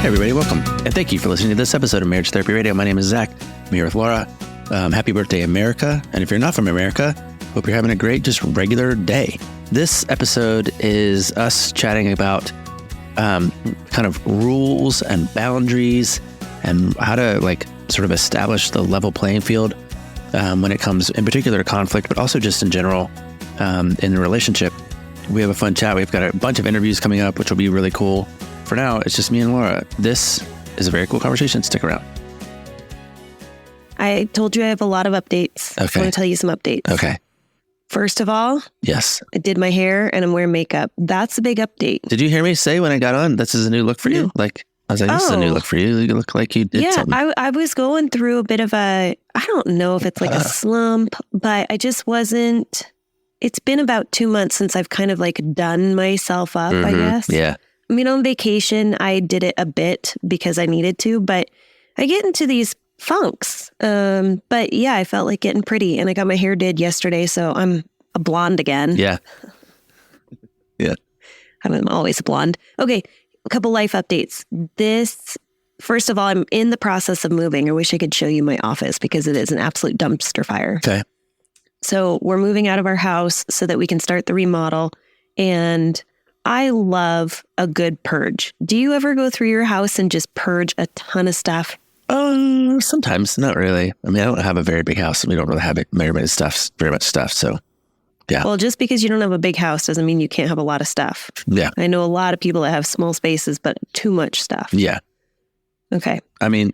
Hey everybody, welcome. And thank you for listening to this episode of Marriage Therapy Radio. My name is Zach. I'm here with Laura. Happy birthday, America. And if you're not from America, hope you're having a great, just regular day. This episode is us chatting about kind of rules and boundaries and how to sort of establish the level playing field when it comes in particular to conflict, but also just in general in the relationship. We have a fun chat. We've got a bunch of interviews coming up, which will be really cool. For now, it's just me and Laura. This is a very cool conversation. Stick around. I told you I have a lot of updates. Okay. I want to tell you some updates. Okay. First of all, yes, I did my hair and I'm wearing makeup. That's a big update. Did you hear me say when I got on, this is a new look for you? I was like, this is a new look for you. You look like you did something. Yeah, I was going through a bit of I don't know if it's like a slump, but I just wasn't. It's been about 2 months since I've kind of done myself up, I guess. Yeah. I mean, on vacation, I did it a bit because I needed to, but I get into these funks. But yeah, I felt like getting pretty and I got my hair did yesterday. So I'm a blonde again. Yeah. Yeah. I'm always a blonde. Okay. A couple life updates. First of all, I'm in the process of moving. I wish I could show you my office because it is an absolute dumpster fire. Okay. So we're moving out of our house so that we can start the remodel. And I love a good purge. Do you ever go through your house and just purge a ton of stuff? Sometimes, not really. I mean, I don't have a very big house. We don't really have very much stuff. So, yeah. Well, just because you don't have a big house doesn't mean you can't have a lot of stuff. Yeah. I know a lot of people that have small spaces, but too much stuff. Yeah. Okay. I mean,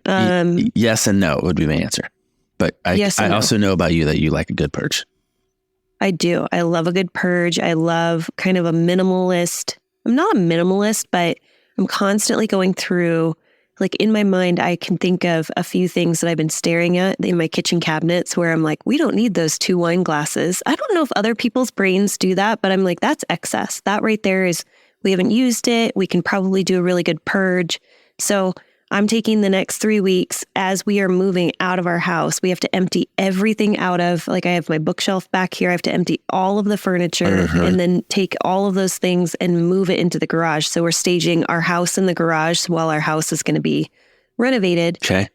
yes and no would be my answer. But I also know about you that you like a good purge. I do. I love a good purge. I love kind of a minimalist. I'm not a minimalist, but I'm constantly going through, in my mind, I can think of a few things that I've been staring at in my kitchen cabinets where I'm like, we don't need those 2 wine glasses. I don't know if other people's brains do that, but I'm like, that's excess. That right there is, we haven't used it. We can probably do a really good purge. So I'm taking the next 3 weeks as we are moving out of our house. We have to empty everything out of, I have my bookshelf back here. I have to empty all of the furniture and then take all of those things and move it into the garage. So we're staging our house in the garage while our house is going to be renovated. Okay.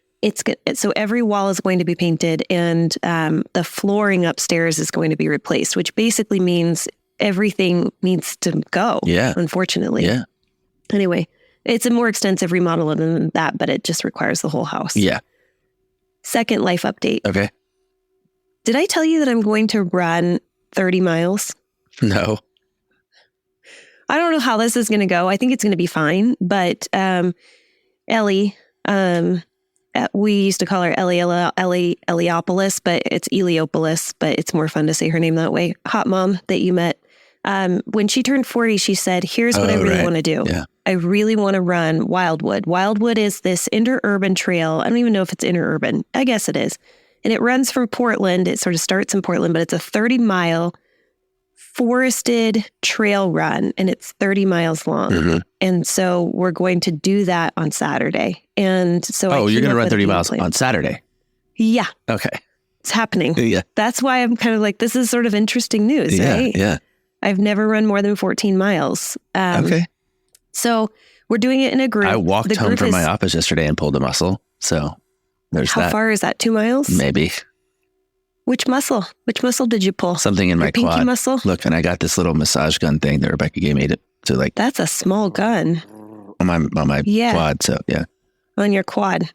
So every wall is going to be painted and the flooring upstairs is going to be replaced, which basically means everything needs to go. Yeah. Unfortunately. Yeah. Anyway. It's a more extensive remodel than that, but it just requires the whole house. Yeah. Second life update. Okay. Did I tell you that I'm going to run 30 miles? No. I don't know how this is going to go. I think it's going to be fine. But Ellie, we used to call her Eliopolis, but it's Eliopolis, but it's more fun to say her name that way. Hot mom that you met. When she turned 40, she said, here's what I really want to do. Yeah. I really want to run Wildwood. Wildwood is this interurban trail. I don't even know if it's interurban. I guess it is. And it runs from Portland. It sort of starts in Portland, but it's a 30-mile forested trail run, and it's 30 miles long. Mm-hmm. And so we're going to do that on Saturday. And so you're going to run 30 miles on Saturday? Yeah. Okay. It's happening. Yeah. That's why I'm kind of like, this is sort of interesting news, right? Yeah. I've never run more than 14 miles. Okay. So we're doing it in a group. I walked home from my office yesterday and pulled a muscle. So there's that. How far is that? 2 miles? Maybe. Which muscle? Which muscle did you pull? Something in my pinky quad. Muscle? Look, and I got this little massage gun thing that Rebecca gave me to That's a small gun. On my quad. So yeah. On your quad.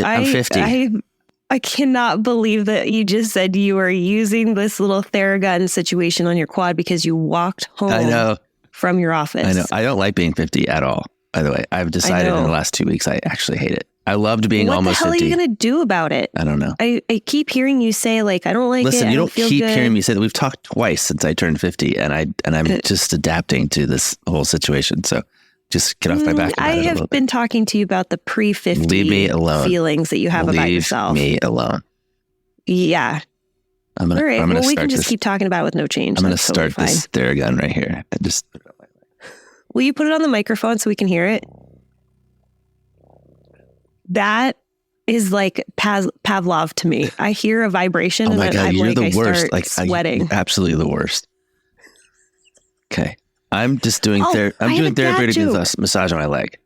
I'm 50. I cannot believe that you just said you were using this little Theragun situation on your quad because you walked home from your office. I know. I don't like being 50 at all, by the way. I've decided in the last 2 weeks I actually hate it. I loved being almost 50. What the hell are you going to do about it? I don't know. I keep hearing you say, I don't like it. Listen, you don't keep good. hearing me say that. We've talked twice since I turned 50, and I'm just adapting to this whole situation. So just get off my back. I have been talking to you about the pre-50 Leave me alone. Feelings that you have about yourself. Leave me alone. Yeah. All right. Well, we can just keep talking about it with no change. I'm going to start this Theragun right here. Will you put it on the microphone so we can hear it? That is like Pavlov to me. I hear a vibration and then you're the worst. Start sweating. You're absolutely the worst. Okay. I'm just doing I'm doing therapeutic massage on my leg.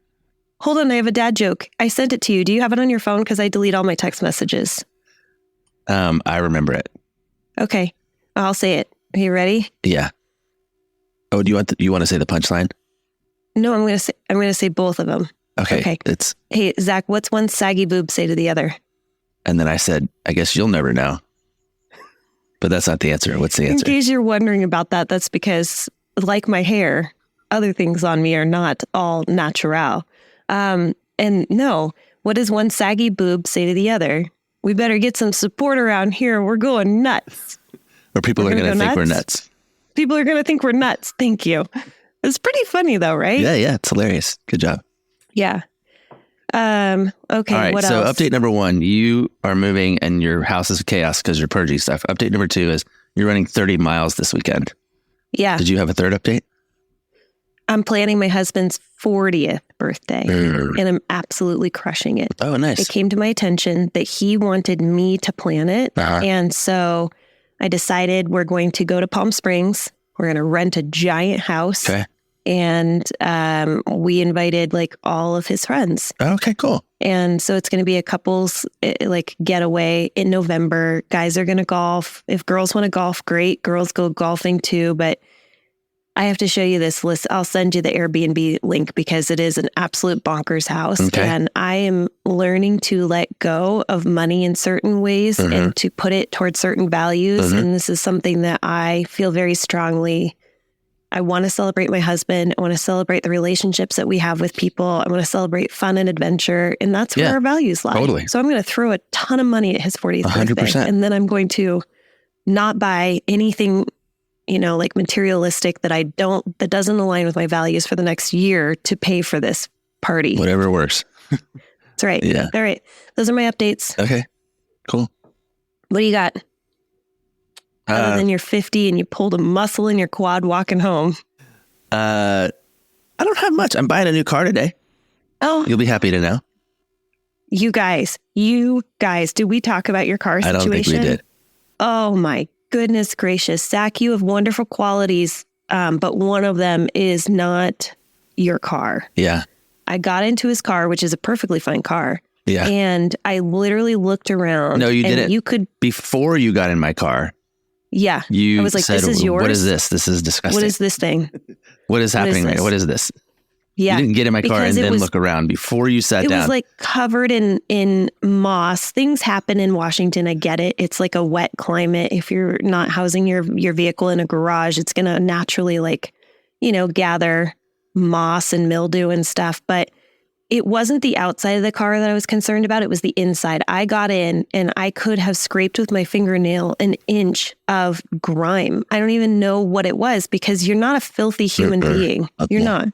hold on. I have a dad joke. I sent it to you. Do you have it on your phone? Because I delete all my text messages. I remember it. Okay. I'll say it. Are you ready? Yeah. Oh, do you want to say the punchline? No, I'm going to say both of them. Okay. Hey, Zach, what's one saggy boob say to the other? And then I said, I guess you'll never know. But that's not the answer. What's the answer? In case you're wondering about that, that's because, like my hair, other things on me are not all natural. And no, what does one saggy boob say to the other? We better get some support around here. We're going nuts. Or people are going to think we're nuts. People are going to think we're nuts. Thank you. It's pretty funny though, right? Yeah. It's hilarious. Good job. Yeah. Okay. All right. What so else? Update number 1, you are moving and your house is chaos because you're purging stuff. Update number 2 is you're running 30 miles this weekend. Yeah. Did you have a third update? I'm planning my husband's 40th birthday and I'm absolutely crushing it. Oh, nice. It came to my attention that he wanted me to plan it. And so I decided we're going to go to Palm Springs. We're going to rent a giant house. Okay. And we invited like all of his friends. Okay, cool. And so it's going to be a couples like getaway in November. Guys are going to golf. If girls want to golf, great. Girls go golfing too. But I have to show you this list. I'll send you the Airbnb link because it is an absolute bonkers house. Okay. And I am learning to let go of money in certain ways and to put it towards certain values. And this is something that I feel very strongly. I want to celebrate my husband. I want to celebrate the relationships that we have with people. I want to celebrate fun and adventure. And that's where our values lie. Totally. So I'm going to throw a ton of money at his 40th 100%. birthday. And then I'm going to not buy anything, like materialistic that doesn't align with my values for the next year to pay for this party. Whatever works. That's right. Yeah. All right. Those are my updates. Okay, cool. What do you got? Other than you're 50 and you pulled a muscle in your quad walking home. I don't have much. I'm buying a new car today. Oh. You'll be happy to know. You guys, did we talk about your car situation? I don't think we did. Oh my goodness gracious. Zach, you have wonderful qualities, but one of them is not your car. Yeah. I got into his car, which is a perfectly fine car. Yeah. And I literally looked around. No, you didn't. You could. Before you got in my car. Yeah. You I was like, said, this is yours. What is this? This is disgusting. What is this thing? What is happening right now? What is this? Yeah. You didn't get in my car and then look around before you sat down. It was like covered in moss. Things happen in Washington. I get it. It's like a wet climate. If you're not housing your vehicle in a garage, it's going to naturally gather moss and mildew and stuff. But it wasn't the outside of the car that I was concerned about. It was the inside. I got in and I could have scraped with my fingernail an inch of grime. I don't even know what it was because you're not a filthy human being. Okay. You're not.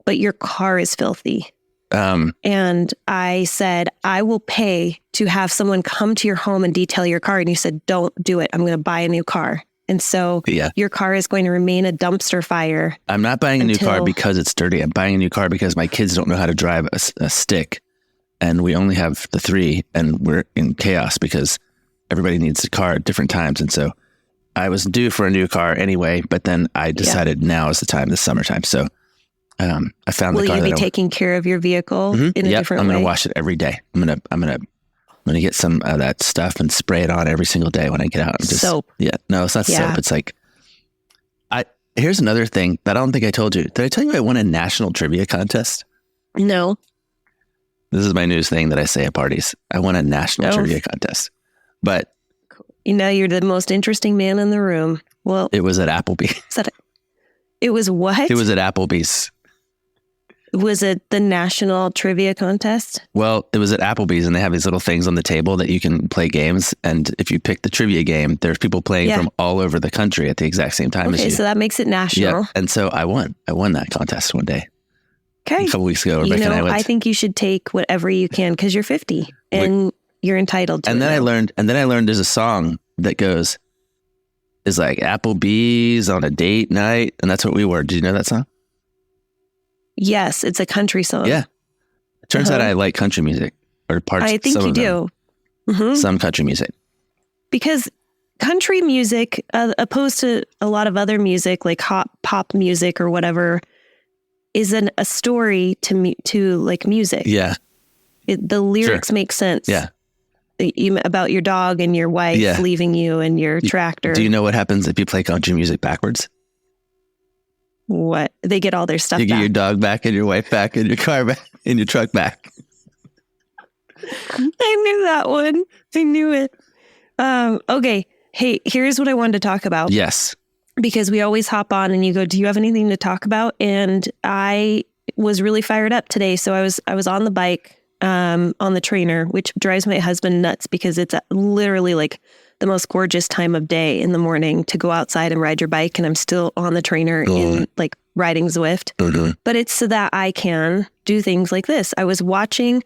But your car is filthy. And I said, I will pay to have someone come to your home and detail your car. And you said, don't do it. I'm going to buy a new car. And so your car is going to remain a dumpster fire. I'm not buying a new car because it's dirty. I'm buying a new car because my kids don't know how to drive a stick. And we only have the 3 and we're in chaos because everybody needs a car at different times. And so I was due for a new car anyway, but then I decided now is the time, this summertime. So I found the car. Will you be taking care of your vehicle in a different way? I'm going to wash it every day. I'm going to get some of that stuff and spray it on every single day when I get out. Soap. Yeah. No, it's not soap. It's like, here's another thing that I don't think I told you. Did I tell you I won a national trivia contest? No. This is my news thing that I say at parties. I won a national trivia contest, but you're the most interesting man in the room. Well, it was at Applebee's. It was what? It was at Applebee's. Was it the national trivia contest? Well, it was at Applebee's and they have these little things on the table that you can play games. And if you pick the trivia game, there's people playing from all over the country at the exact same time as you. Okay, so that makes it national. Yeah. And so I won that contest one day. Okay. A couple weeks ago, Rebecca and I went. I think you should take whatever you can because you're 50 and you're entitled to it. And then I learned there's a song that goes, is like Applebee's on a date night. And that's what we were. Did you know that song? Yes, it's a country song. Yeah. It turns out I like country music or parts. I think you do. Mm-hmm. Some country music. Because country music, opposed to a lot of other music like pop music or whatever, is a story to like music. Yeah. The lyrics make sense. Yeah. About your dog and your wife leaving you and your tractor. Do you know what happens if you play country music backwards? What? They get all their stuff back. You get your dog back and your wife back and your car back and your truck back. I knew that one. I knew it. Okay. Hey, here's what I wanted to talk about. Yes. Because we always hop on and you go, do you have anything to talk about? And I was really fired up today. So I was on the bike, on the trainer, which drives my husband nuts because it's literally like the most gorgeous time of day in the morning to go outside and ride your bike. And I'm still on the trainer in like riding Zwift, but it's so that I can do things like this. I was watching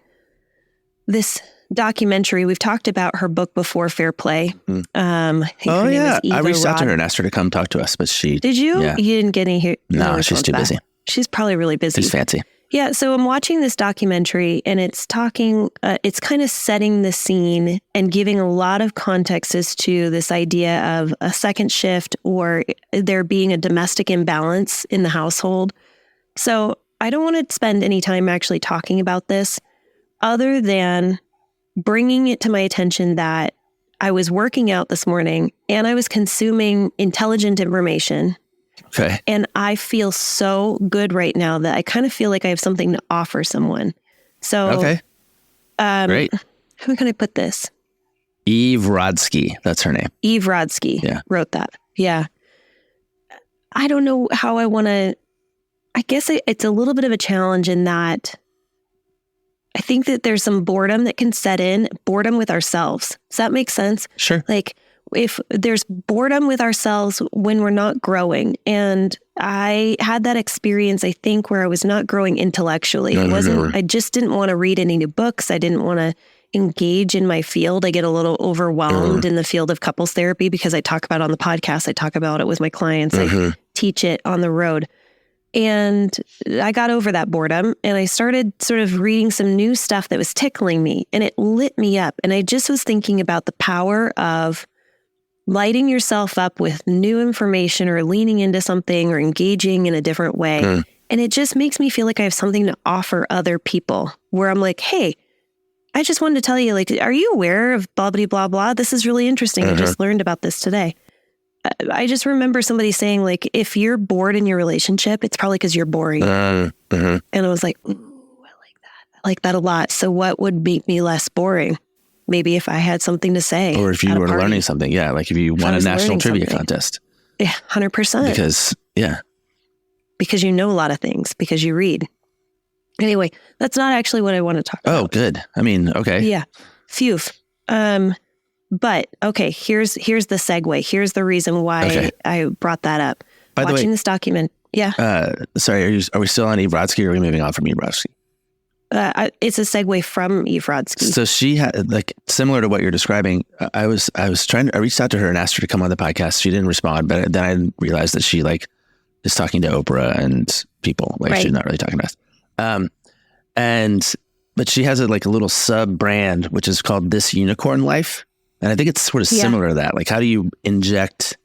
this documentary. We've talked about her book before, Fair Play. I reached out to her and asked her to come talk to us, but she... Did you? Yeah. You didn't get any here? No, she's too busy. She's probably really busy. She's fancy. Yeah, so I'm watching this documentary and it's talking, it's kind of setting the scene and giving a lot of context as to this idea of a second shift or there being a domestic imbalance in the household. So I don't want to spend any time actually talking about this other than bringing it to my attention that I was working out this morning and I was consuming intelligent information. Okay. And I feel so good right now that I kind of feel like I have something to offer someone. So, okay. Great. How can I put this? Eve Rodsky. That's her name. Eve Rodsky wrote that. Yeah. I don't know how I want to, I guess it's a little bit of a challenge in that I think that there's some boredom that can set in, boredom with ourselves. Does that make sense? Sure. Like if there's boredom with ourselves when we're not growing. And I had that experience, I think, where I was not growing intellectually. I just didn't want to read any new books. I didn't want to engage in my field. I get a little overwhelmed in the field of couples therapy because I talk about it on the podcast. I talk about it with my clients. I teach it on the road. And I got over that boredom and I started sort of reading some new stuff that was tickling me and it lit me up. And I just was thinking about the power of lighting yourself up with new information or leaning into something or engaging in a different way. And it just makes me feel like I have something to offer other people where I'm like, hey, I just wanted to tell you, like, are you aware of blah, blah, blah, blah? This is really interesting. I just learned about this today. I just remember somebody saying, like, if you're bored in your relationship, it's probably because you're boring. And I was like, ooh, I like that. I like that a lot. So what would make me less boring? Maybe if I had something to say. Or if you were learning something. Yeah. Like if you won a national trivia contest. Yeah, 100%. Because you know a lot of things, because you read. Anyway, that's not actually what I want to talk about. Oh, good. I mean, okay. Yeah. Phew. But okay, here's the segue. Here's the reason why I brought that up. By the way, watching this document. Yeah. Sorry, are we still on Eve Rodsky or are we moving on from Eve Rodsky? It's a segue from Eve Rodsky. So she had, like, similar to what you're describing. I reached out to her and asked her to come on the podcast. She didn't respond, but then I realized that she is talking to Oprah and people. She's not really talking to us. But she has a little sub brand, which is called This Unicorn Life. And I think it's sort of similar to that. Like, how do you inject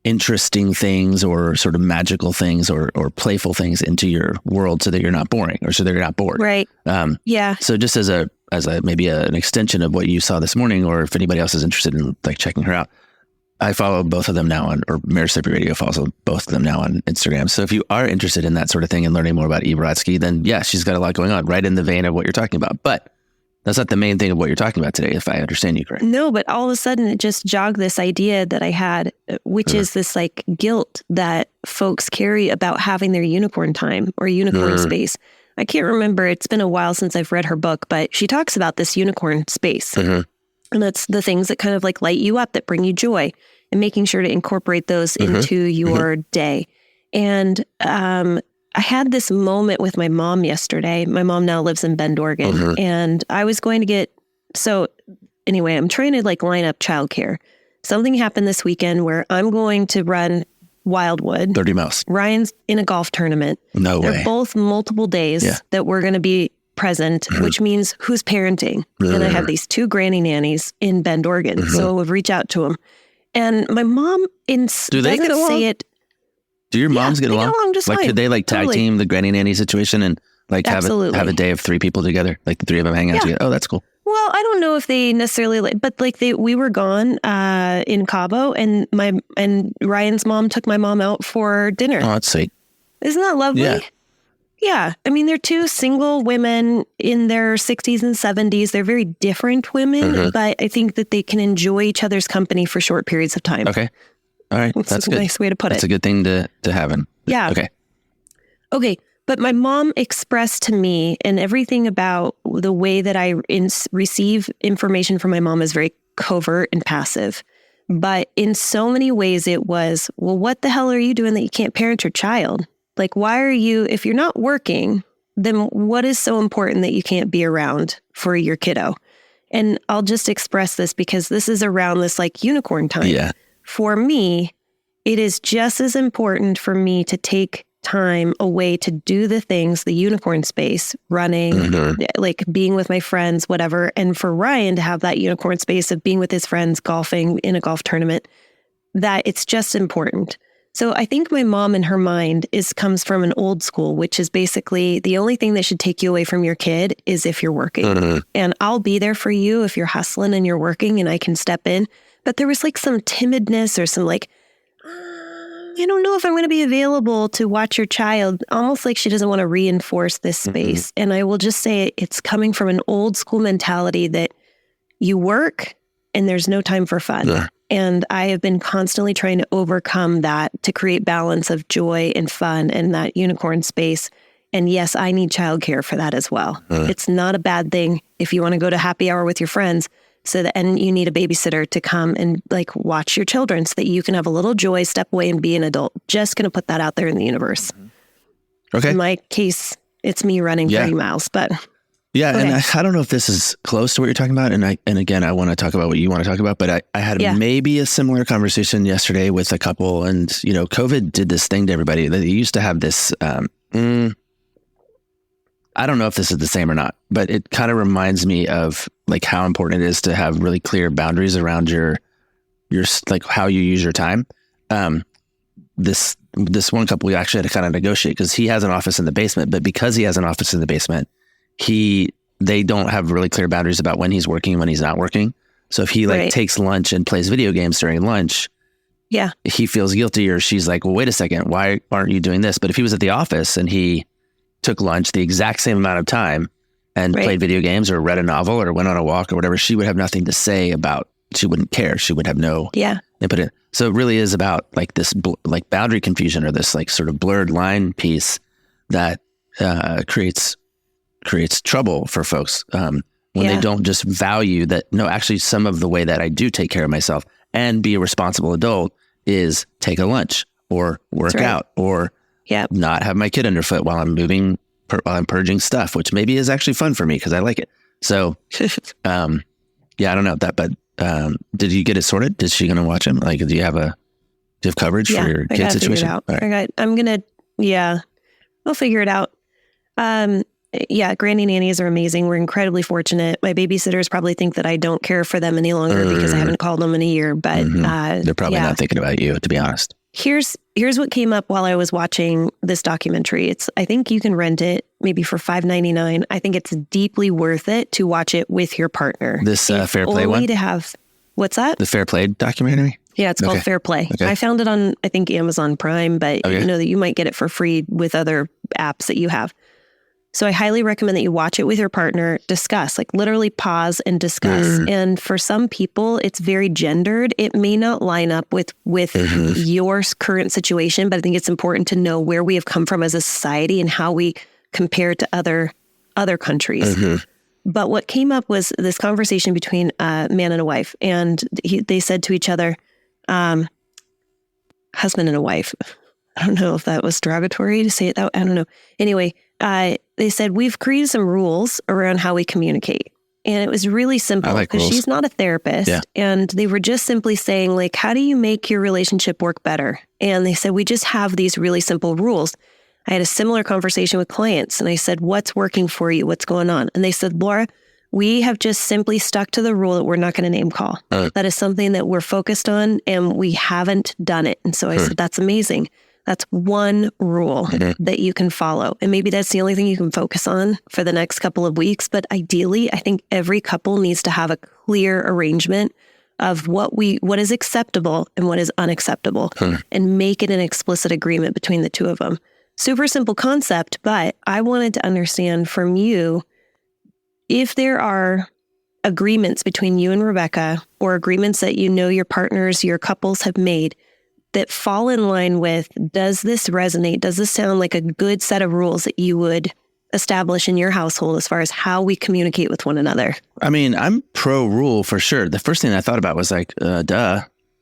interesting things or sort of magical things or playful things into your world so that you're not boring or so that you're not bored? Right. So just as maybe an extension of what you saw this morning, or if anybody else is interested in checking her out, I follow both of them now or Marriage Therapy Radio follows both of them now on Instagram. So if you are interested in that sort of thing and learning more about Eve Rodsky, then yeah, she's got a lot going on right in the vein of what you're talking about. But that's not the main thing of what you're talking about today, if I understand you correctly. No, but all of a sudden it just jogged this idea that I had, which is this guilt that folks carry about having their unicorn time or unicorn space. I can't remember. It's been a while since I've read her book, but she talks about this unicorn space. And that's the things that kind of light you up, that bring you joy, and making sure to incorporate those into your day. And I had this moment with my mom yesterday. My mom now lives in Bend, Oregon. And I was going to anyway, I'm trying to line up childcare. Something happened this weekend where I'm going to run Wildwood. 30 miles. Ryan's in a golf tournament. No way. They're both multiple days that we're going to be present, which means who's parenting? And I have these 2 granny nannies in Bend, Oregon. So we'll reach out to them. And my mom do they doesn't say it. Do your moms get along? Just like, fine. could they like tag Totally. team the granny nanny situation and like have a day of 3 people together? Like the 3 of them hang out together. Oh, that's cool. Well, I don't know if they necessarily, but like we were gone in Cabo, and Ryan's mom took my mom out for dinner. Oh, that's sweet. Isn't that lovely? Yeah. Yeah. I mean, they're 2 single women in their 60s and 70s. They're very different women, but I think that they can enjoy each other's company for short periods of time. Okay. All right. That's a good. nice way to put it. That's a good thing to have in. Yeah. Okay. But my mom expressed to me, and everything about the way that I receive information from my mom is very covert and passive. But in so many ways it was, well, what the hell are you doing that you can't parent your child? Like, why are you, if you're not working, then what is so important that you can't be around for your kiddo? And I'll just express this because this is around this like unicorn time. Yeah. For me, it is just as important for me to take time away to do the things, the unicorn space, running, like being with my friends, whatever. And for Ryan to have that unicorn space of being with his friends, golfing in a golf tournament, that it's just important. So I think my mom in her mind comes from an old school, which is basically the only thing that should take you away from your kid is if you're working. And I'll be there for you if you're hustling and you're working and I can step in. But there was like some timidness or some like, I don't know if I'm going to be available to watch your child, almost like she doesn't want to reinforce this space. And I will just say it's coming from an old school mentality that you work and there's no time for fun. Yeah. And I have been constantly trying to overcome that to create balance of joy and fun and that unicorn space. And yes, I need childcare for that as well. It's not a bad thing if you want to go to happy hour with your friends. And you need a babysitter to come and like watch your children so that you can have a little joy, step away and be an adult. Just going to put that out there in the universe. Okay. In my case, it's me running 30 miles, but. Yeah. Okay. And I don't know if this is close to what you're talking about. And again, I want to talk about what you want to talk about, but I had maybe a similar conversation yesterday with a couple, and, you know, COVID did this thing to everybody. They used to have this, I don't know if this is the same or not, but it kind of reminds me of like how important it is to have really clear boundaries around your like how you use your time. This one couple, we actually had to kind of negotiate because he has an office in the basement, but because he has an office in the basement, they don't have really clear boundaries about when he's working and when he's not working. So if he like takes lunch and plays video games during lunch, he feels guilty, or she's like, well, wait a second, why aren't you doing this? But if he was at the office and he took lunch the exact same amount of time and played video games or read a novel or went on a walk or whatever, she would have nothing to say about, she wouldn't care. She would have no input in. So it really is about like this like boundary confusion or this like sort of blurred line piece that creates trouble for folks when they don't just value that, no, actually some of the way that I do take care of myself and be a responsible adult is take a lunch or work out or not have my kid underfoot while I'm while I'm purging stuff, which maybe is actually fun for me because I like it. So, I don't know that, but did you get it sorted? Is she going to watch him? Like, do you have coverage for your kid situation? Out. Right. I'll figure it out. Granny nannies are amazing. We're incredibly fortunate. My babysitters probably think that I don't care for them any longer because I haven't called them in a year, but they're probably not thinking about you, to be honest. Here's what came up while I was watching this documentary. I think you can rent it maybe for $5.99. I think it's deeply worth it to watch it with your partner. This Fair Play one? To have, what's that? The Fair Play documentary? Yeah, it's called Fair Play. Okay. I found it on, I think, Amazon Prime, but you know that you might get it for free with other apps that you have. So I highly recommend that you watch it with your partner, discuss, like literally pause and discuss. And for some people, it's very gendered. It may not line up with your current situation, but I think it's important to know where we have come from as a society and how we compare to other countries. But what came up was this conversation between a man and a wife. And they said to each other, husband and a wife. I don't know if that was derogatory to say it that way. I don't know. Anyway, they said, we've created some rules around how we communicate. And it was really simple because she's not a therapist. Yeah. And they were just simply saying, like, how do you make your relationship work better? And they said, we just have these really simple rules. I had a similar conversation with clients and I said, what's working for you? What's going on? And they said, Laura, we have just simply stuck to the rule that we're not going to name call. That is something that we're focused on and we haven't done it. And so I said, that's amazing. That's one rule that you can follow. And maybe that's the only thing you can focus on for the next couple of weeks. But ideally, I think every couple needs to have a clear arrangement of what is acceptable and what is unacceptable and make it an explicit agreement between the two of them. Super simple concept, but I wanted to understand from you if there are agreements between you and Rebecca or agreements that you know your partners, your couples have made that fall in line with, does this resonate? Does this sound like a good set of rules that you would establish in your household as far as how we communicate with one another? I mean, I'm pro rule for sure. The first thing I thought about was like,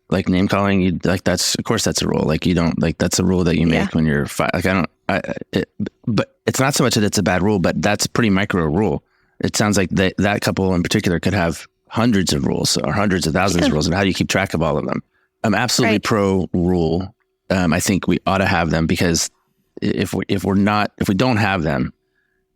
like name calling. You like of course that's a rule. Like you don't like that's a rule that you make when you're but it's not so much that it's a bad rule, but that's a pretty micro rule. It sounds like that couple in particular could have hundreds of rules or hundreds of thousands of rules, and how do you keep track of all of them? I'm absolutely pro rule. I think we ought to have them because if we don't have them,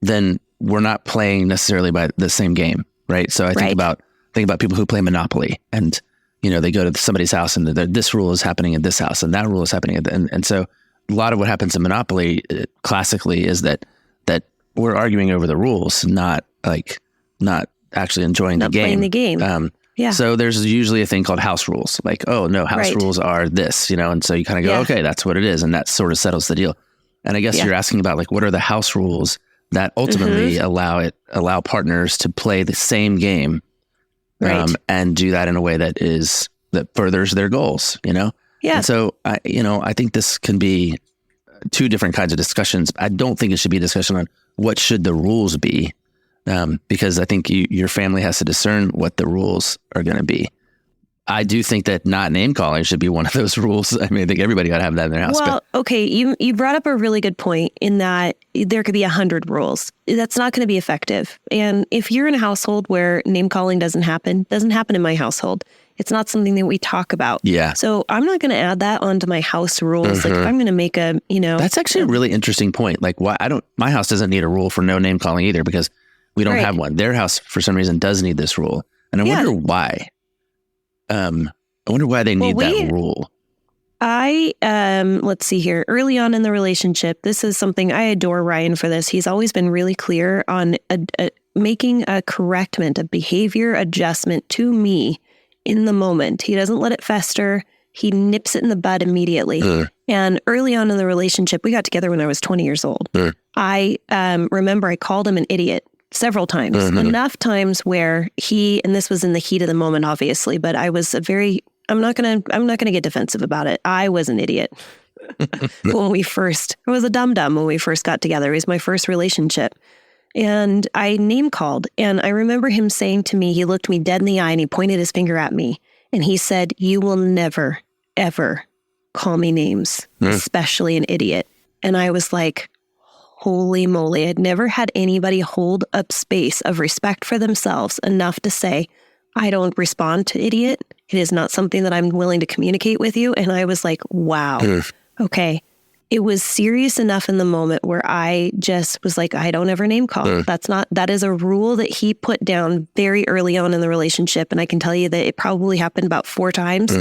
then we're not playing necessarily by the same game, right? So I think about people who play Monopoly, and they go to somebody's house and this rule is happening at this house and that rule is happening and so a lot of what happens in Monopoly classically is that we're arguing over the rules, not actually enjoying the game. Playing the game. So there's usually a thing called house rules, like, oh no, house rules are this, and so you kind of go, okay, that's what it is, and that sort of settles the deal. And I guess you're asking about like what are the house rules that ultimately allow partners to play the same game, and do that in a way that furthers their goals, Yeah. And so I think this can be two different kinds of discussions. I don't think it should be a discussion on what should the rules be, because I think your family has to discern what the rules are going to be. I do think that not name calling should be one of those rules. I mean, I think everybody got to have that in their house. Well, okay, you brought up a really good point in that there could be 100 rules. That's not going to be effective. And if you're in a household where name calling doesn't happen in my household. It's not something that we talk about. Yeah. So I'm not going to add that onto my house rules. Like if I'm going to make That's actually a really interesting point. Like my house doesn't need a rule for no name calling either because we don't have one. Their house, for some reason, does need this rule. And I wonder why. I wonder why they need that rule. Let's see here. Early on in the relationship, this is something I adore Ryan for this. He's always been really clear on making a correctment, a behavior adjustment to me in the moment. He doesn't let it fester. He nips it in the bud immediately. And early on in the relationship, we got together when I was 20 years old. I remember I called him an idiot several times, enough times where and this was in the heat of the moment, obviously, but I was I'm not going to get defensive about it. I was an idiot I was a dum-dum when we first got together. It was my first relationship. And I name called. And I remember him saying to me, he looked me dead in the eye and he pointed his finger at me. And he said, "You will never, ever call me names, especially an idiot." And I was like, holy moly. I'd never had anybody hold up space of respect for themselves enough to say, I don't respond to idiot. It is not something that I'm willing to communicate with you. And I was like, wow, okay. It was serious enough in the moment where I just was like, I don't ever name call. That is a rule that he put down very early on in the relationship. And I can tell you that it probably happened about 4 times,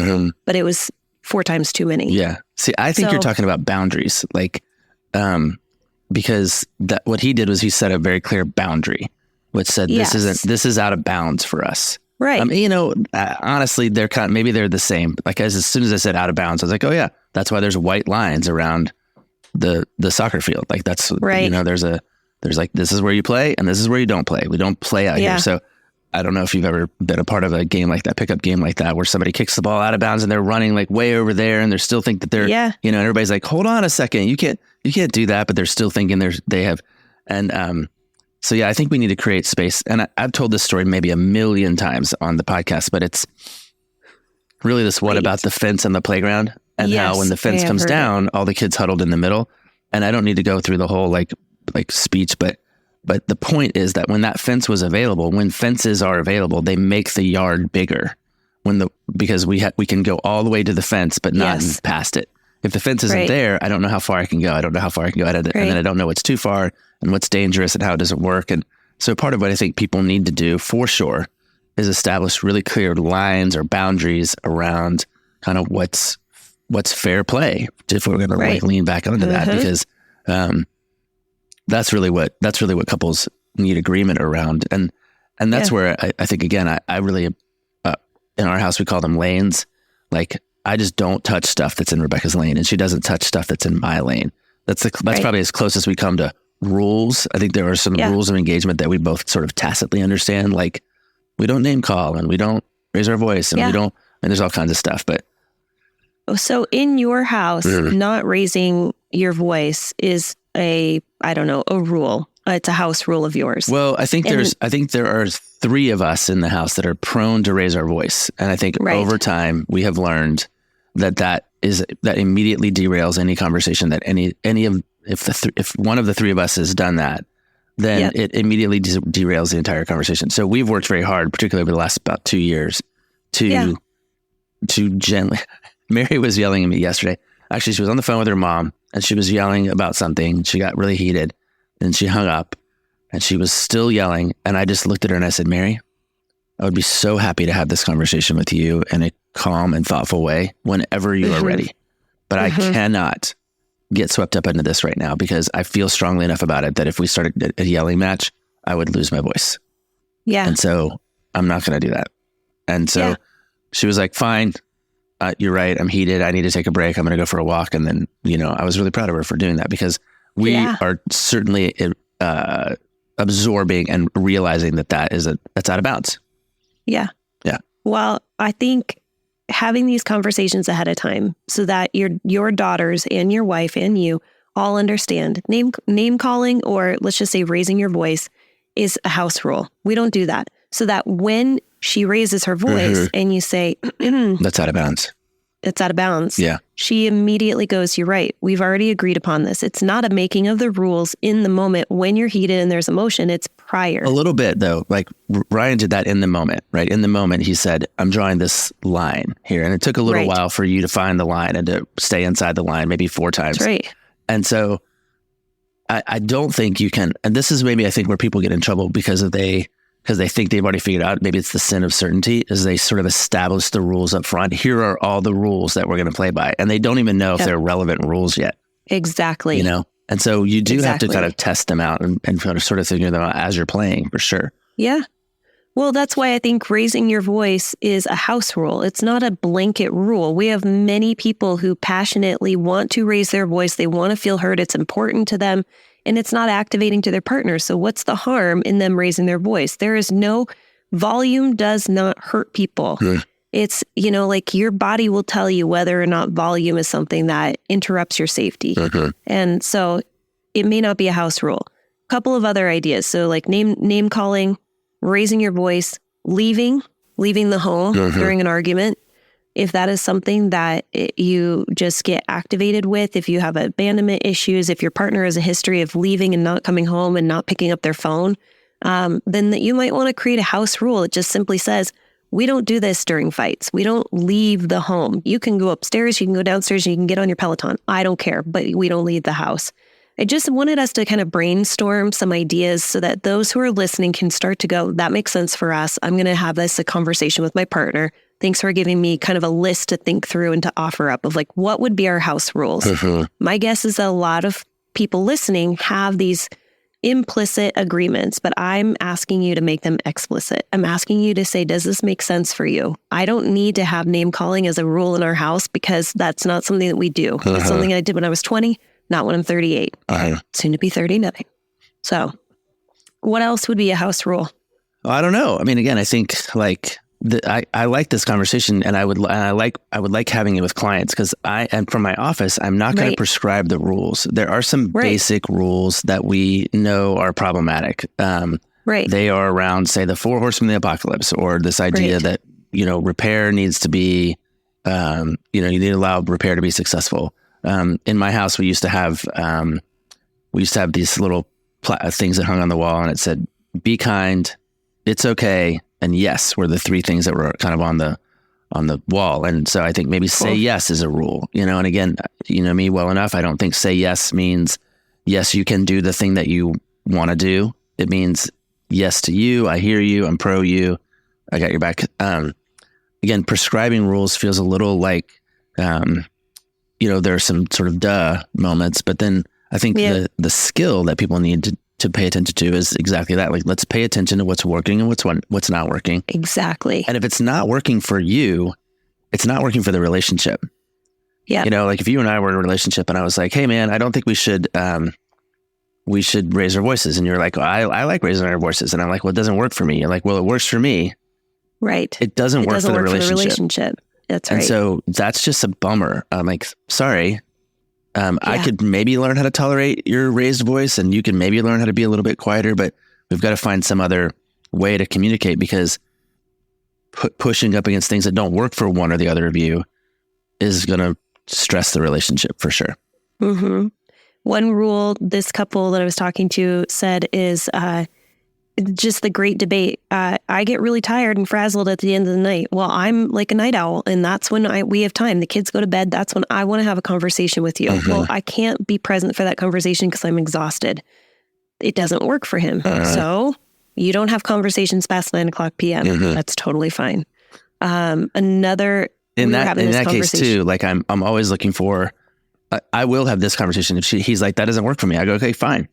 but it was 4 times too many. Yeah. See, I think you're talking about boundaries, like, because what he did was he set a very clear boundary, which said, this is out of bounds for us. Right. Honestly, maybe they're the same. Like as soon as I said out of bounds, I was like, oh yeah, that's why there's white lines around the soccer field. Like that's right. There's like, this is where you play and this is where you don't play. We don't play out here. So I don't know if you've ever been a part of a game like that, pickup game like that, where somebody kicks the ball out of bounds and they're running like way over there and they still think that they're, and everybody's like, hold on a second, you can't do that, but they're still thinking they have, and so yeah, I think we need to create space. And I've told this story maybe 1,000,000 times on the podcast, but it's really this one about the fence on the playground and how when the fence comes down, all the kids huddled in the middle. And I don't need to go through the whole like speech, but the point is that when that fence was available, when fences are available, they make the yard bigger because we can go all the way to the fence, but not past it. If the fence isn't there, I don't know how far I can go. And then I don't know what's too far and what's dangerous and how it doesn't work. And so part of what I think people need to do for sure is establish really clear lines or boundaries around kind of what's what's fair play, if we're going to like lean back onto that, because that's really what couples need agreement around. And that's where I think, again, I really, in our house, we call them lanes. Like, I just don't touch stuff that's in Rebecca's lane, and she doesn't touch stuff that's in my lane. That's probably as close as we come to rules. I think there are some rules of engagement that we both sort of tacitly understand. Like, we don't name call, and we don't raise our voice, and we don't, and there's all kinds of stuff. But so in your house, not raising your voice is a rule. It's a house rule of yours. Well, I think there are 3 of us in the house that are prone to raise our voice. And I think over time we have learned that immediately derails any conversation, that if one of the 3 of us has done that, then it immediately derails the entire conversation. So we've worked very hard, particularly over the last about 2 years, to gently. Mary was yelling at me yesterday. Actually, she was on the phone with her mom and she was yelling about something. She got really heated and she hung up and she was still yelling. And I just looked at her and I said, Mary, I would be so happy to have this conversation with you in a calm and thoughtful way whenever you are ready. But I cannot get swept up into this right now, because I feel strongly enough about it that if we started a yelling match, I would lose my voice. Yeah. And so I'm not going to do that. And so she was like, fine, you're right. I'm heated. I need to take a break. I'm going to go for a walk. And then, I was really proud of her for doing that, because we are certainly absorbing and realizing that's out of bounds. Yeah. Yeah. Well, I think having these conversations ahead of time so that your daughters and your wife and you all understand name calling, or let's just say raising your voice, is a house rule. We don't do that. So that when she raises her voice and you say, that's out of bounds. It's out of bounds. Yeah. She immediately goes, you're right. We've already agreed upon this. It's not a making of the rules in the moment when you're heated and there's emotion. It's prior. A little bit though. Like Ryan did that in the moment, right? In the moment, he said, I'm drawing this line here. And it took a little while for you to find the line and to stay inside the line, maybe 4 times. That's right. And so I don't think you can, and this is maybe I think where people get in trouble because they think they've already figured out, maybe it's the sin of certainty, is they sort of establish the rules up front. Here are all the rules that we're going to play by. And they don't even know if they're relevant rules yet. Exactly. And so you do have to kind of test them out and sort of figure them out as you're playing, for sure. Yeah. Well, that's why I think raising your voice is a house rule. It's not a blanket rule. We have many people who passionately want to raise their voice. They want to feel heard. It's important to them. And it's not activating to their partner. So what's the harm in them raising their voice? There is no, volume does not hurt people. It's, like your body will tell you whether or not volume is something that interrupts your safety. And so it may not be a house rule. A couple of other ideas. So like name calling, raising your voice, leaving the home during an argument. If that is something that you just get activated with, if you have abandonment issues, if your partner has a history of leaving and not coming home and not picking up their phone, then you might want to create a house rule. It just simply says, we don't do this during fights. We don't leave the home. You can go upstairs, you can go downstairs, you can get on your Peloton. I don't care, but we don't leave the house. I just wanted us to kind of brainstorm some ideas so that those who are listening can start to go, that makes sense for us. I'm going to have a conversation with my partner. Thanks for giving me kind of a list to think through and to offer up of like, what would be our house rules? My guess is that a lot of people listening have these implicit agreements, but I'm asking you to make them explicit. I'm asking you to say, does this make sense for you? I don't need to have name calling as a rule in our house because that's not something that we do. It's something I did when I was 20, not when I'm 38, soon to be 39. So what else would be a house rule? I don't know. I mean, again, I think like I like this conversation, and I would like having it with clients, because and from my office, I'm not going to prescribe the rules. There are some basic rules that we know are problematic. They are around, say, the 4 horsemen of the apocalypse, or this idea that repair needs to be, you need to allow repair to be successful. In my house, we used to have these little things that hung on the wall, and it said, "Be kind, it's okay, and yes," were the 3 things that were kind of on the wall. And so I think maybe say yes is a rule, and again, me well enough. I don't think say yes means yes, you can do the thing that you want to do. It means yes to you. I hear you. I'm pro you. I got your back. Again, prescribing rules feels a little like, there are some sort of duh moments, but then I think the skill that people need to pay attention to is exactly that. Like, let's pay attention to what's working and what's not working. Exactly. And if it's not working for you, it's not working for the relationship. Yeah. Like if you and I were in a relationship and I was like, hey man, I don't think we should raise our voices. And you're like, I like raising our voices. And I'm like, well, it doesn't work for me. You're like, well, it works for me. Right. It doesn't work for the relationship. That's right. And so that's just a bummer. I'm like, sorry. I could maybe learn how to tolerate your raised voice, and you can maybe learn how to be a little bit quieter, but we've got to find some other way to communicate, because pushing up against things that don't work for one or the other of you is going to stress the relationship for sure. Mm-hmm. One rule this couple that I was talking to said is just the great debate. I get really tired and frazzled at the end of the night. Well, I'm like a night owl, and that's when we have time. The kids go to bed. That's when I want to have a conversation with you. Well, I can't be present for that conversation because I'm exhausted. It doesn't work for him. So you don't have conversations past 9:00 p.m. That's totally fine. In that case too, like I'm always looking for, I will have this conversation. If he's like, that doesn't work for me, I go, okay, fine.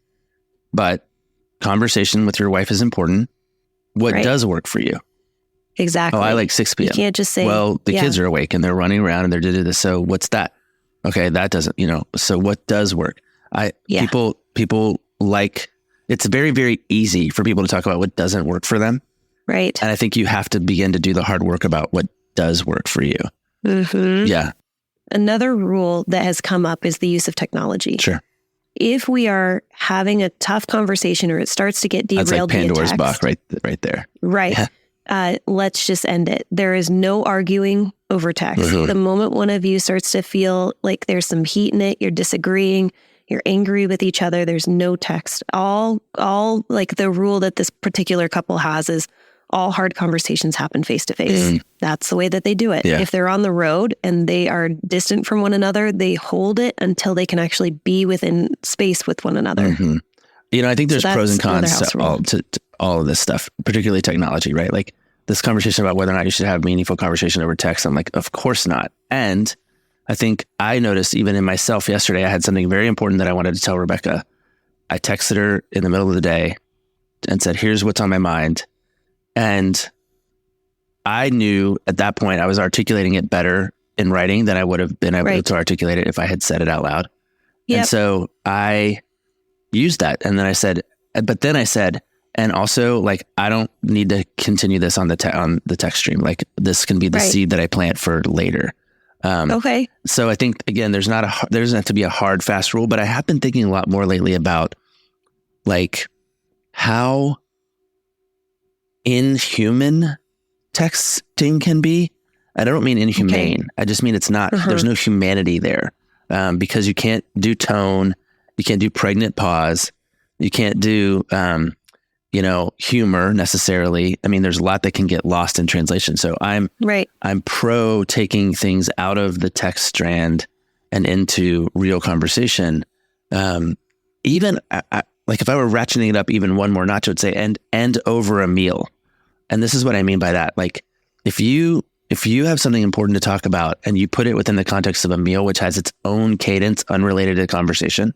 But conversation with your wife is important. What does work for you? Exactly. Oh, I like 6 p.m. You can't just say, well, the kids are awake and they're running around and they're doing this. So what's that? Okay, that doesn't, so what does work? People like, it's very, very easy for people to talk about what doesn't work for them. Right. And I think you have to begin to do the hard work about what does work for you. Yeah. Another rule that has come up is the use of technology. Sure. If we are having a tough conversation or it starts to get derailed, that's like Pandora's box right there. Right. Yeah. Let's just end it. There is no arguing over text. The moment one of you starts to feel like there's some heat in it, you're disagreeing, you're angry with each other, there's no text. All like the rule that this particular couple has is all hard conversations happen face to face. That's the way that they do it. Yeah. If they're on the road and they are distant from one another, they hold it until they can actually be within space with one another. I think there's pros and cons to all of this stuff, particularly technology, right? Like this conversation about whether or not you should have meaningful conversation over text. I'm like, of course not. And I think I noticed even in myself yesterday, I had something very important that I wanted to tell Rebecca. I texted her in the middle of the day and said, here's what's on my mind. And I knew at that point I was articulating it better in writing than I would have been able to articulate it if I had said it out loud. Yep. And so I used that. And then I said, and also like, I don't need to continue this on the text stream. Like this can be the seed that I plant for later. Okay. So I think, again, there doesn't have to be a hard, fast rule, but I have been thinking a lot more lately about like how inhuman texting can be. I don't mean inhumane. Okay. I just mean it's not, there's no humanity there, because you can't do tone, you can't do pregnant pause, you can't do, humor necessarily. I mean, there's a lot that can get lost in translation. So I'm pro taking things out of the text strand and into real conversation. Even like if I were ratcheting it up even one more notch, I would say, and over a meal. And this is what I mean by that. Like if you have something important to talk about and you put it within the context of a meal, which has its own cadence unrelated to conversation,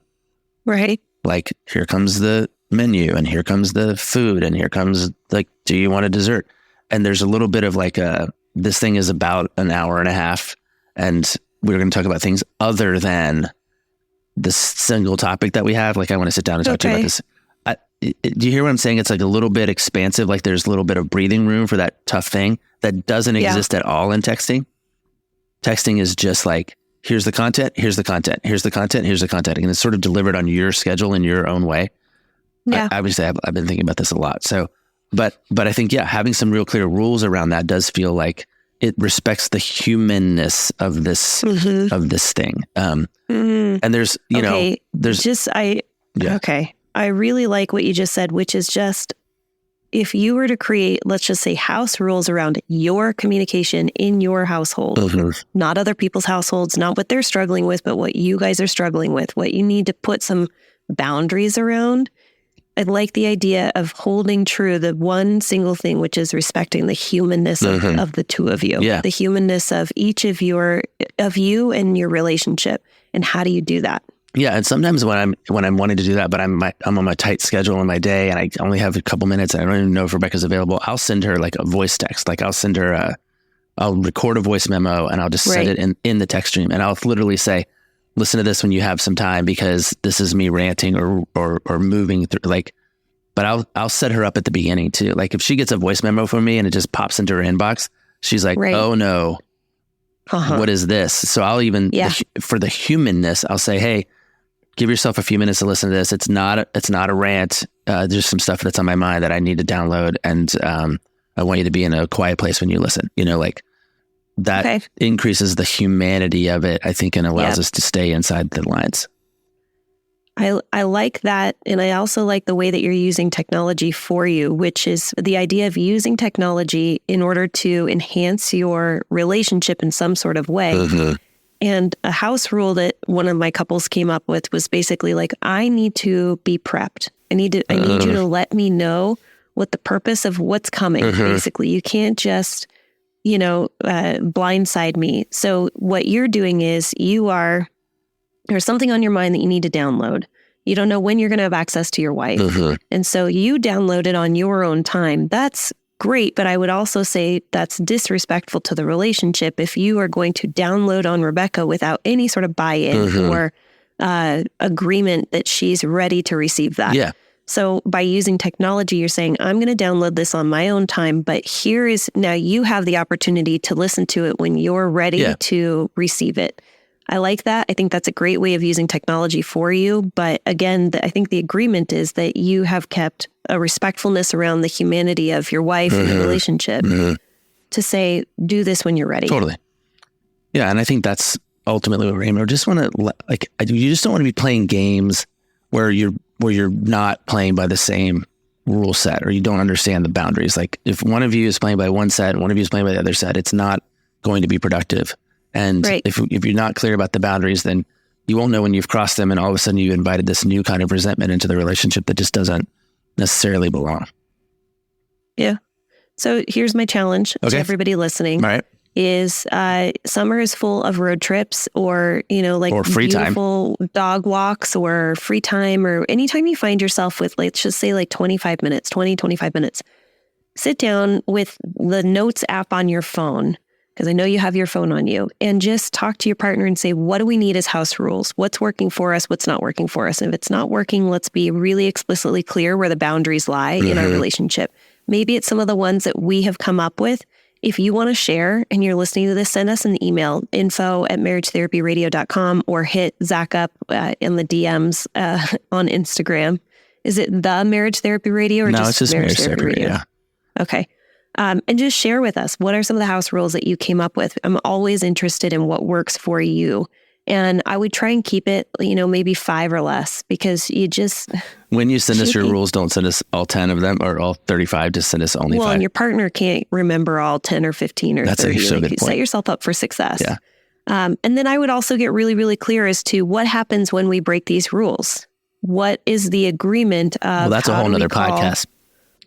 right? Like here comes the menu and here comes the food and here comes like, do you want a dessert? And there's a little bit of like this thing is about an hour and a half and we're going to talk about things other than this single topic that we have. Like I want to sit down and talk to you about this. Do you hear what I'm saying? It's like a little bit expansive. Like there's a little bit of breathing room for that tough thing that doesn't exist at all in texting. Texting is just like, here's the content, here's the content, here's the content, here's the content. And it's sort of delivered on your schedule in your own way. Yeah. Obviously I've been thinking about this a lot. So, but I think, having some real clear rules around that does feel like it respects the humanness of this, of this thing. And there's, okay. I really like what you just said, which is just, if you were to create, let's just say, house rules around your communication in your household, not other people's households, not what they're struggling with, but what you guys are struggling with, what you need to put some boundaries around. I like the idea of holding true the one single thing, which is respecting the humanness of the two of you, the humanness of each of you and your relationship. And how do you do that? Yeah, and sometimes when I'm wanting to do that, but I'm on my tight schedule in my day, and I only have a couple minutes, and I don't even know if Rebecca's available. I'll send her like a voice text. Like I'll send her I'll record a voice memo, and I'll just send it in the text stream, and I'll literally say, "Listen to this when you have some time, because this is me ranting or moving through." Like, but I'll set her up at the beginning too. Like if she gets a voice memo from me and it just pops into her inbox, she's like, "Oh no, what is this?" So I'll even for the humanness, I'll say, "Hey, give yourself a few minutes to listen to this. It's not a rant. There's some stuff that's on my mind that I need to download, and I want you to be in a quiet place when you listen." Like that increases the humanity of it, I think, and allows us to stay inside the lines. I like that. And I also like the way that you're using technology for you, which is the idea of using technology in order to enhance your relationship in some sort of way. And a house rule that one of my couples came up with was basically like, I need to be prepped. I need you to let me know what the purpose of what's coming. Basically, you can't just, blindside me. So what you're doing is there's something on your mind that you need to download. You don't know when you're going to have access to your wife. And so you download it on your own time. That's great, but I would also say that's disrespectful to the relationship if you are going to download on Rebecca without any sort of buy-in or agreement that she's ready to receive that. Yeah. So by using technology, you're saying, I'm going to download this on my own time, but now you have the opportunity to listen to it when you're ready to receive it. I like that. I think that's a great way of using technology for you. But again, I think the agreement is that you have kept a respectfulness around the humanity of your wife and the relationship to say, do this when you're ready. Totally. Yeah. And I think that's ultimately what we're aiming. You just don't want to be playing games where you're not playing by the same rule set, or you don't understand the boundaries. Like if one of you is playing by one set, one of you is playing by the other set, it's not going to be productive. And if you're not clear about the boundaries, then you won't know when you've crossed them, and all of a sudden you invited this new kind of resentment into the relationship that just doesn't necessarily belong. Yeah. So here's my challenge to everybody listening. All right. Is summer is full of road trips or free beautiful time. Dog walks or free time, or anytime you find yourself with, let's just say 25 minutes, 25 minutes, sit down with the notes app on your phone, because I know you have your phone on you, and just talk to your partner and say, what do we need as house rules? What's working for us? What's not working for us? And if it's not working, let's be really explicitly clear where the boundaries lie in our relationship. Maybe it's some of the ones that we have come up with. If you want to share and you're listening to this, send us an email, info@marriagetherapyradio.com, or hit Zach up in the DMs on Instagram. Is it the Marriage Therapy Radio or it's just Marriage Therapy Radio? Okay. And just share with us, what are some of the house rules that you came up with? I'm always interested in what works for you. And I would try and keep it, maybe 5 or less, because you just... When you send us your rules, don't send us all 10 of them or all 35, just send us only 5. Well, and your partner can't remember all 10 or 15 or 30. That's a good point. Set yourself up for success. Yeah. And then I would also get really, really clear as to what happens when we break these rules. What is the agreement of... Well, that's a whole nother podcast.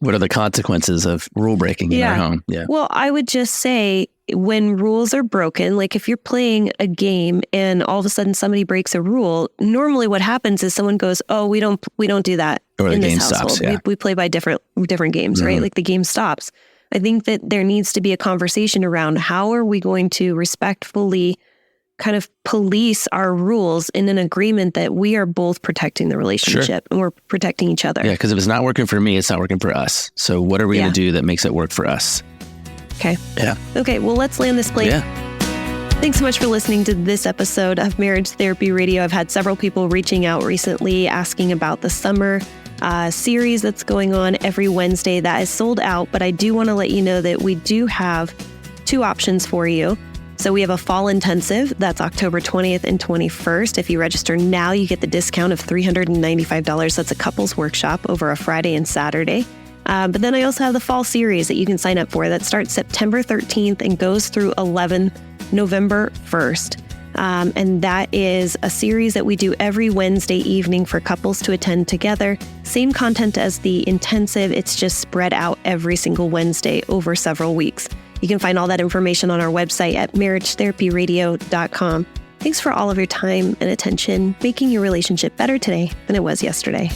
What are the consequences of rule breaking in our home? Yeah. Well, I would just say, when rules are broken, like if you're playing a game and all of a sudden somebody breaks a rule, normally what happens is someone goes, "Oh, we don't do that or in the this game household. Stops, yeah. We play by different games, right? Like the game stops." I think that there needs to be a conversation around how are we going to respectfully kind of police our rules in an agreement that we are both protecting the relationship and we're protecting each other. Yeah, because if it's not working for me, it's not working for us. So what are we going to do that makes it work for us? Okay. Yeah. Okay, well, let's land this plane. Yeah. Thanks so much for listening to this episode of Marriage Therapy Radio. I've had several people reaching out recently asking about the summer series that's going on every Wednesday. That is sold out, but I do want to let you know that we do have 2 options for you. So we have a fall intensive. That's October 20th and 21st. If you register now, you get the discount of $395. That's a couples workshop over a Friday and Saturday. But then I also have the fall series that you can sign up for that starts September 13th and goes through November 1st. And that is a series that we do every Wednesday evening for couples to attend together. Same content as the intensive. It's just spread out every single Wednesday over several weeks. You can find all that information on our website at marriagetherapyradio.com. Thanks for all of your time and attention, making your relationship better today than it was yesterday.